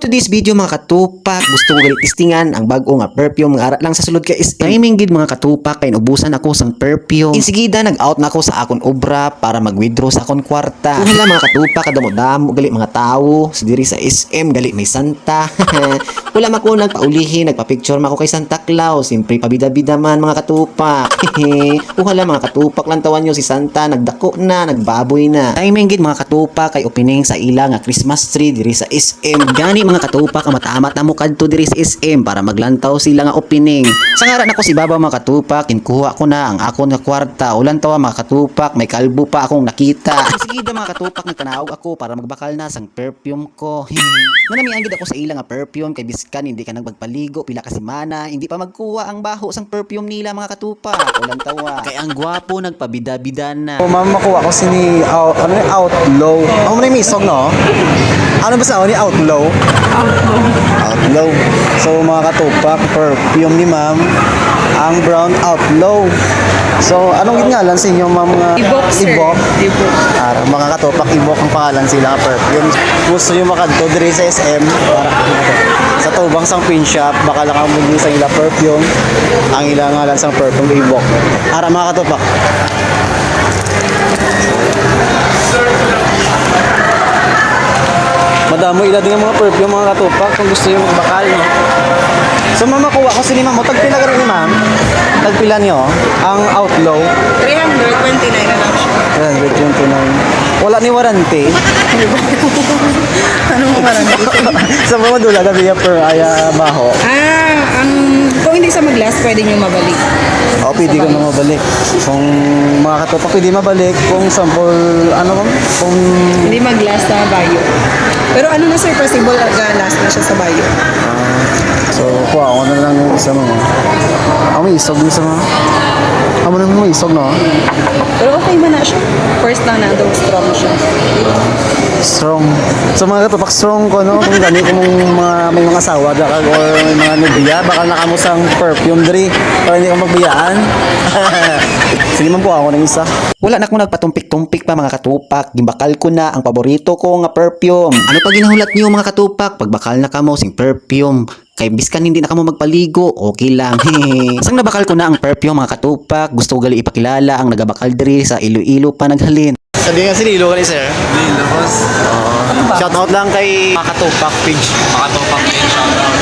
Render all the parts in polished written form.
to this video mga katupak, gusto ko galit testingan ang bago nga perfume nga ara lang sa sulod kay is timing gid mga katupak kay ubusan ako sang perfume. Insigida nag-out na ako sa akon obra para mag-withdraw sa akon kwarta. Wala mga katupak kadamo-damo gali mga tawo sa diri sa SM gali may Santa. Wala man ko nagpaulihi, nagpa-picture man ako kay Santa Claus, simpre pabida-bida man mga katupak. Wala mga katupak lang tawan nyo si Santa nagdako na, nagbaboy na. Timing gid mga katupak kay opening sa ila nga Christmas tree diri sa SM. Gani mga katupak ang matamat na mo kadto diri sa SM para maglantaw sila nga opening. Sa ngaran ako si Baba mga katupak, kinkuha ko na ang akon nga kwarta. Ulan tawa mga katupak, may kalbo pa akong nakita. Sige mga katupak nagtanawag ako para magbakal na sang perfume ko. Manamian gid ako sa ila nga perfume kay biskan hindi ka nagpaligo pila ka semana, hindi pa magkuha ang baho sang perfume nila mga katupak. Ulan tawa. Kay ang gwapo nagpabida-bida na. Ma'am, makuha ko sini outlaw. Ano mo na yung isog, no? Ano ba sa ni outlaw? Outlaw. So mga katupak, perfume ni ma'am, ang brown outlaw. So anong gingalan sa inyo ma'am nga? Ibok, sir. Ibok. Ibok. Mga katupak, ibok ang pangalan sila nga perfume. Gusto nyo makadto diri sa SM para sa tubang sang pin shop, baka lang ang muli sa ila perfume. Ang ilang ngalan sang perfume ibok. Ara mga katupak. Madamo ila din ang mga perfume mga katupak kung gusto nyo magbakal, no? So mamakuha ko sini ma'am, tagpila ka rin ni ma'am. Tagpila niyo ang outlaw. 329 na lang siya. Ayan, 29. Wala ni warranty. Anong warranty? Sa mga dula gabi per aya baho. Kung hindi sa mag-last, pwede nyo mabalik. O pwede ko na mabalik. Kung mga katupak pwede mabalik kung sample ano ma'am, kung Hindi mag-last na bayo. Pero ano na sir, possible last na siya sa bayo. so kuha ko na lang yung isa mo. May isog yung isa mo. Amo nang may isog no. Pero okay man na siya. First lang na daw strong siya. Strong. So mga katupak strong ko no, kung gani kung may mga asawa dakag or may mga nubiya, baka nakamusang perfume diri para hindi ka magbiyaan. Sige man po ako ng isa. Wala na akong nagpatumpik-tumpik pa mga katupak. Gimbakal ko na ang paborito ko nga perfume. Ano pa ginahulat niyo mga katupak? Pagbakal na kamo sing perfume. Kay biskan hindi na kamo magpaligo, okay lang. Sang nabakal ko na ang perfume mga katupak, gusto ko gali ipakilala ang nagabakal diri sa Iloilo pa naghalin. Sabi nga si Lilo ka ni sir. Lilo boss. Shout out lang kay Makatupak page. Makatupak page shout out.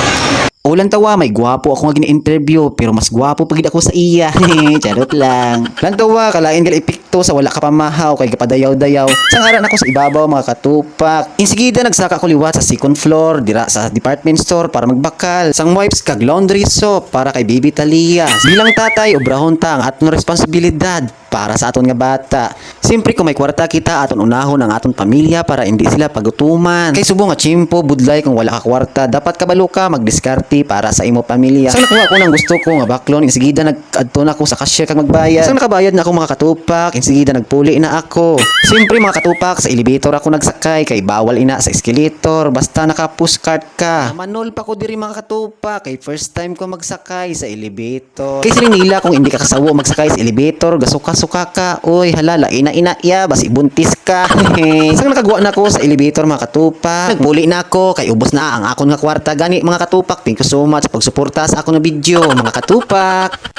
Ulan tawa, may gwapo ako nga gina-interview pero mas gwapo pagid ako sa iya. Charot lang. Lang tawa, kalain gali ipikto sa wala ka pamahaw kay kapadayaw-dayaw. Sang aran ako sa ibabaw mga katupak. Insigida nagsaka ko liwat sa second floor dira sa department store para magbakal. Sang wipes kag laundry soap para kay Baby Talia. Bilang tatay, obrahon ta ang aton responsibilidad para sa aton nga bata. Siyempre kung may kwarta kita aton unahon ang aton pamilya para hindi sila pagutuman. Kay subo nga chimpo budlay kung wala ka kwarta, dapat kabalo ka magdiskarte para sa imo pamilya. Sang nakuha ko ng gusto ko nga baklon, insigida nag-adto na ako sa cashier kag magbayad. Sang nakabayad na ako mga katupak, insigida nagpuli na ako. Siyempre mga katupak, sa elevator ako nagsakay kay bawal ina sa escalator basta naka-push cart ka. Manol pa ko diri mga katupak kay first time ko magsakay sa elevator. Kay sila nila kung hindi ka kasawo magsakay sa elevator, gasuka-suka ka. Oy, halala ina ya basi buntis ka. Sang nakagawa na ako sa elevator mga katupak, nagpuli na ako kay ubos na ang akon nga kwarta gani mga katupak. Thank you so much pagsuporta sa akong video mga katupak.